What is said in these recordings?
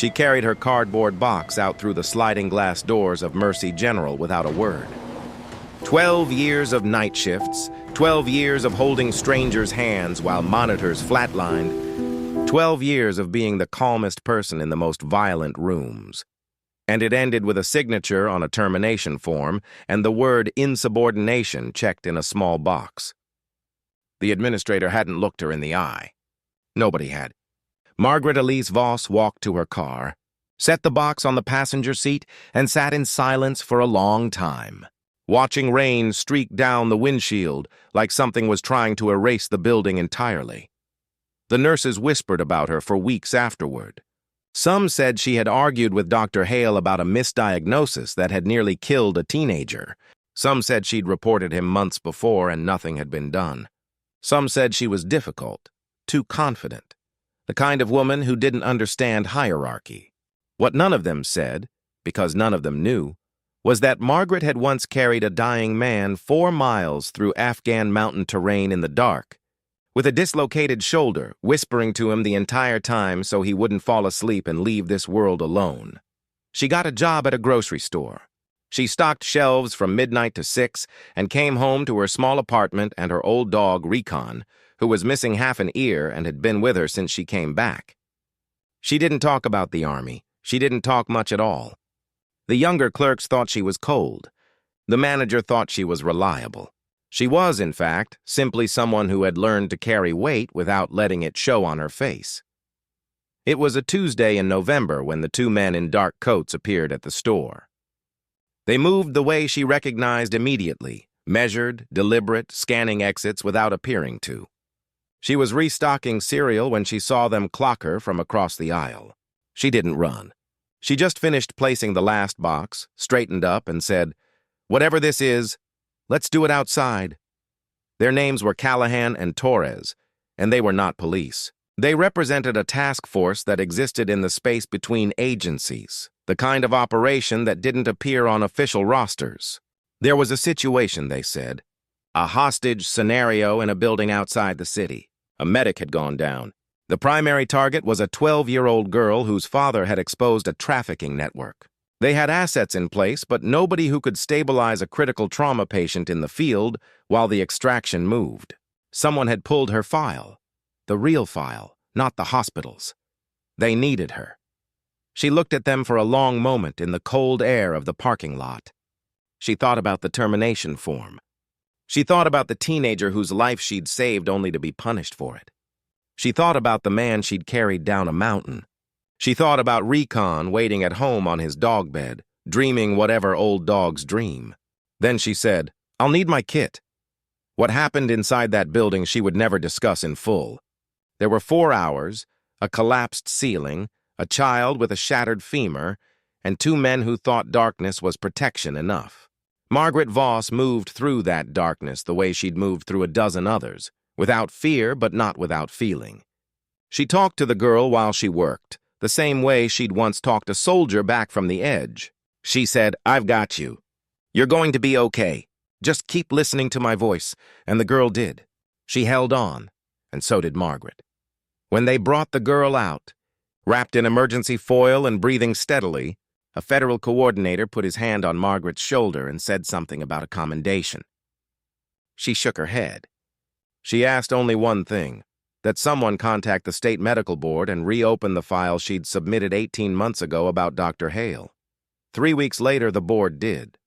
She carried her cardboard box out through the sliding glass doors of Mercy General without a word. 12 years of night shifts, 12 years of holding strangers' hands while monitors flatlined, 12 years of being the calmest person in the most violent rooms. And it ended with a signature on a termination form and the word insubordination checked in a small box. The administrator hadn't looked her in the eye. Nobody had. Margaret Elise Voss walked to her car, set the box on the passenger seat, and sat in silence for a long time, watching rain streak down the windshield like something was trying to erase the building entirely. The nurses whispered about her for weeks afterward. Some said she had argued with Dr. Hale about a misdiagnosis that had nearly killed a teenager. Some said she'd reported him months before and nothing had been done. Some said she was difficult, too confident, the kind of woman who didn't understand hierarchy. What none of them said, because none of them knew, was that Margaret had once carried a dying man 4 miles through Afghan mountain terrain in the dark, with a dislocated shoulder, whispering to him the entire time so he wouldn't fall asleep and leave this world alone. She got a job at a grocery store. She stocked shelves from midnight to 6 and came home to her small apartment and her old dog, Recon, who was missing half an ear and had been with her since she came back. She didn't talk about the army. She didn't talk much at all. The younger clerks thought she was cold. The manager thought she was reliable. She was, in fact, simply someone who had learned to carry weight without letting it show on her face. It was a Tuesday in November when the 2 men in dark coats appeared at the store. They moved the way she recognized immediately, measured, deliberate, scanning exits without appearing to. She was restocking cereal when she saw them clock her from across the aisle. She didn't run. She just finished placing the last box, straightened up, and said, "Whatever this is, let's do it outside." Their names were Callahan and Torres, and they were not police. They represented a task force that existed in the space between agencies, the kind of operation that didn't appear on official rosters. There was a situation, they said, a hostage scenario in a building outside the city. A medic had gone down. The primary target was a 12-year-old girl whose father had exposed a trafficking network. They had assets in place, but nobody who could stabilize a critical trauma patient in the field while the extraction moved. Someone had pulled her file. The real file, not the hospital's. They needed her. She looked at them for a long moment in the cold air of the parking lot. She thought about the termination form. She thought about the teenager whose life she'd saved only to be punished for it. She thought about the man she'd carried down a mountain. She thought about Recon waiting at home on his dog bed, dreaming whatever old dogs dream. Then she said, "I'll need my kit." What happened inside that building she would never discuss in full. There were 4 hours, a collapsed ceiling, a child with a shattered femur, and 2 men who thought darkness was protection enough. Margaret Voss moved through that darkness the way she'd moved through a dozen others, without fear but not without feeling. She talked to the girl while she worked, the same way she'd once talked a soldier back from the edge. She said, "I've got you. You're going to be okay. Just keep listening to my voice," and the girl did. She held on, and so did Margaret. When they brought the girl out, wrapped in emergency foil and breathing steadily, a federal coordinator put his hand on Margaret's shoulder and said something about a commendation. She shook her head. She asked only one thing, that someone contact the state medical board and reopen the file she'd submitted 18 months ago about Dr. Hale. 3 weeks later, the board did.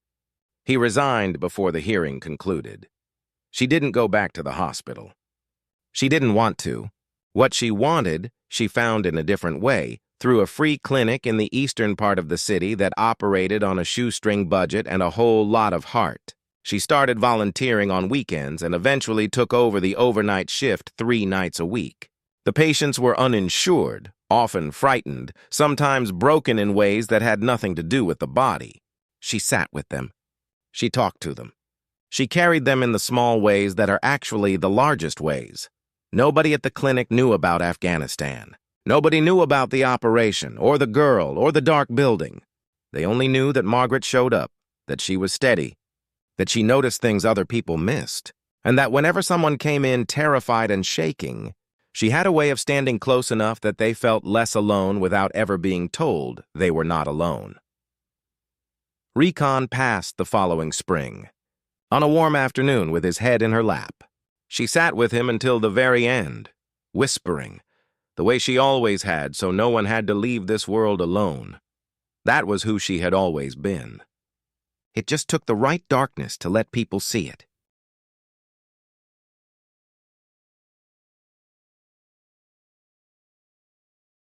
He resigned before the hearing concluded. She didn't go back to the hospital. She didn't want to. What she wanted, she found in a different way, through a free clinic in the eastern part of the city that operated on a shoestring budget and a whole lot of heart. She started volunteering on weekends and eventually took over the overnight shift 3 nights a week. The patients were uninsured, often frightened, sometimes broken in ways that had nothing to do with the body. She sat with them. She talked to them. She carried them in the small ways that are actually the largest ways. Nobody at the clinic knew about Afghanistan. Nobody knew about the operation, or the girl, or the dark building. They only knew that Margaret showed up, that she was steady, that she noticed things other people missed, and that whenever someone came in terrified and shaking, She had a way of standing close enough that they felt less alone without ever being told they were not alone. Recon passed the following spring. On a warm afternoon with his head in her lap, she sat with him until the very end, whispering, the way she always had, so no one had to leave this world alone. That was who she had always been. It just took the right darkness to let people see it.